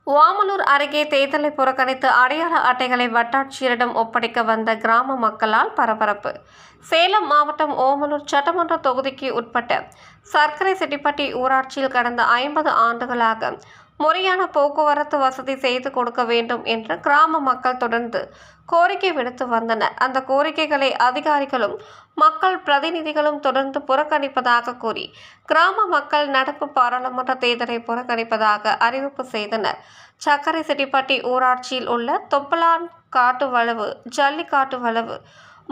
ஓமலூர் அருகே தேர்தலை புறக்கணித்து அடையாள அட்டைகளை வட்டாட்சியரிடம் ஒப்படைக்க வந்த கிராம மக்களால் பரபரப்பு. சேலம் மாவட்டம் ஓமலூர் சட்டமன்ற தொகுதிக்கு உட்பட்ட சர்க்கரை செட்டிப்பட்டி ஊராட்சியில் கடந்த 50 ஆண்டுகளாக முறையான போக்குவரத்து வசதி செய்து கொடுக்க வேண்டும் என்று கிராம மக்கள் தொடர்ந்து கோரிக்கை விடுத்து வந்தனர். அந்த கோரிக்கைகளை அதிகாரிகளும் மக்கள் பிரதிநிதிகளும் தொடர்ந்து புறக்கணிப்பதாக கூறி கிராம மக்கள் நடப்பு பாராளுமன்ற தேர்தலை புறக்கணிப்பதாக அறிவிப்பு செய்தனர். சர்க்கரை செட்டிப்பட்டி ஊராட்சியில் உள்ள தொப்பலான் காட்டு வளவு, ஜல்லிக்காட்டு வளவு,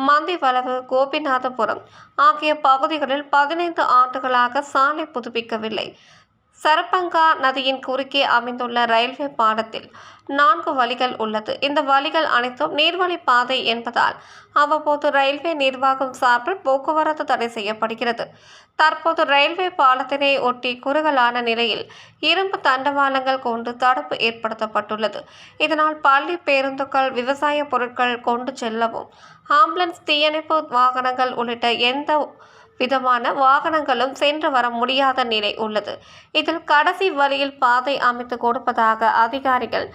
மந்தி வளவு, கோபிநாதபுரம் ஆகிய பகுதிகளில் 15 ஆண்டுகளாக சாலை புதுப்பிக்கவில்லை. சரபங்கா நதியின் குறுக்கே அமைந்துள்ள ரயில்வே பாலத்தில் 4 வழிகள் உள்ளது. இந்த வழிகள் அனைத்தும் நீர்வழி பாதை என்பதால் அவ்வப்போது ரயில்வே நிர்வாகம் சார்பில் போக்குவரத்து தடை செய்யப்படுகிறது. தற்போது ரயில்வே பாலத்தினை ஒட்டி குறுகலான நிலையில் இரும்பு தண்டவாளங்கள் கொண்டு தடுப்பு ஏற்படுத்தப்பட்டுள்ளது. இதனால் பள்ளி பேருந்துகள், விவசாய பொருட்கள் கொண்டு செல்லவும், ஆம்புலன்ஸ், தீயணைப்பு வாகனங்கள் உள்ளிட்ட எந்த விதமான வாகனங்களும் சென்று வர முடியாத நிலை உள்ளது. இதில் கடைசி வழியில் பாதை அமைத்து கொடுப்பதாக அதிகாரிகள்,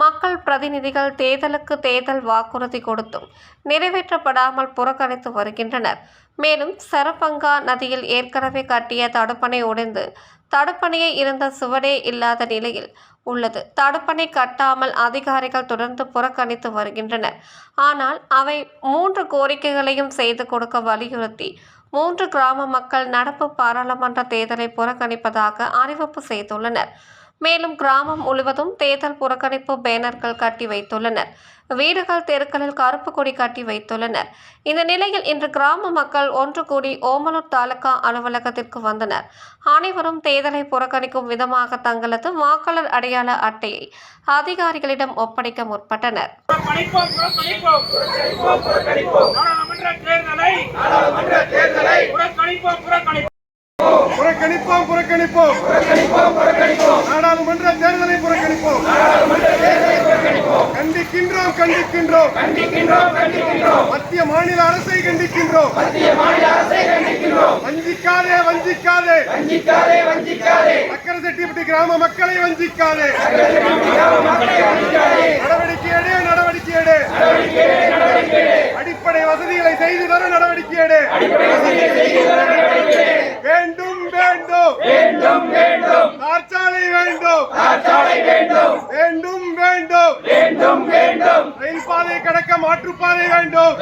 மக்கள் பிரதிநிதிகள் தேர்தலுக்கு தேர்தல் வாக்குறுதி கொடுத்தும் நிறைவேற்றப்படாமல் புறக்கணித்து வருகின்றனர். மேலும் சரபங்கா நதியில் ஏற்கனவே கட்டிய தடுப்பணை உடைந்து தடுப்பணையை இருந்த சுவடே இல்லாத நிலையில் உள்ளது. தடுப்பணை கட்டாமல் அதிகாரிகள் தொடர்ந்து புறக்கணித்து வருகின்றனர். ஆனால் அவை 3 கோரிக்கைகளையும் செய்து கொடுக்க வலியுறுத்தி 3 கிராம மக்கள் நடப்பு பாராளுமன்ற தேர்தலை புறக்கணிப்பதாக அறிவிப்பு செய்துள்ளனர். மேலும் கிராமம் முழுவதும் தேர்தல் புறக்கணிப்பு பேனர்கள் கட்டி வைத்துள்ளனர். வீடுகள், தெருக்களில் கருப்பு கொடி கட்டி வைத்துள்ளனர். இந்த நிலையில் இன்று கிராம மக்கள் ஒன்று கூடி ஓமலூர் தாலுகா அலுவலகத்திற்கு வந்தனர். அனைவரும் தேர்தலை புறக்கணிக்கும் விதமாக தங்களது வாக்காளர் அடையாள அட்டையை அதிகாரிகளிடம் ஒப்படைக்க முற்பட்டனர். நாடாளுமன்ற தேர்தலை புறக்கணிப்போம். கண்டிக்கின்றோம். மத்திய மாநில அரசை கண்டிக்கின்றோம். வஞ்சிக்காதே. சக்கரை செட்டிப்பட்டி கிராம மக்களை வஞ்சிக்காதே. நடவடிக்கை எடு. அடிப்படை வசதிகளை செய்து தர நடவடிக்கை எடு. வேண்டும். தார்ச்சாலை வேண்டும். ரயில் பாதை கடக்க மாற்றுப்பாதை வேண்டும்.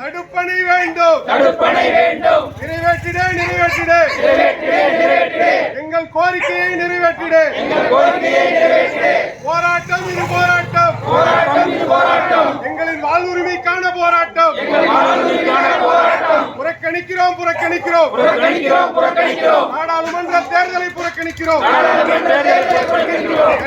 தடுப்பணை வேண்டும். நிறைவேற்றிடு. எங்கள் கோரிக்கையை நிறைவேற்றிடு. போராட்டம் இது போராட்டம். எங்களின் வாழ்வுரிமைக்கான போராட்டம். புறக்கணிக்கிறோம். நாடாளுமன்ற தேர்தலை புறக்கணிக்கிறோம்.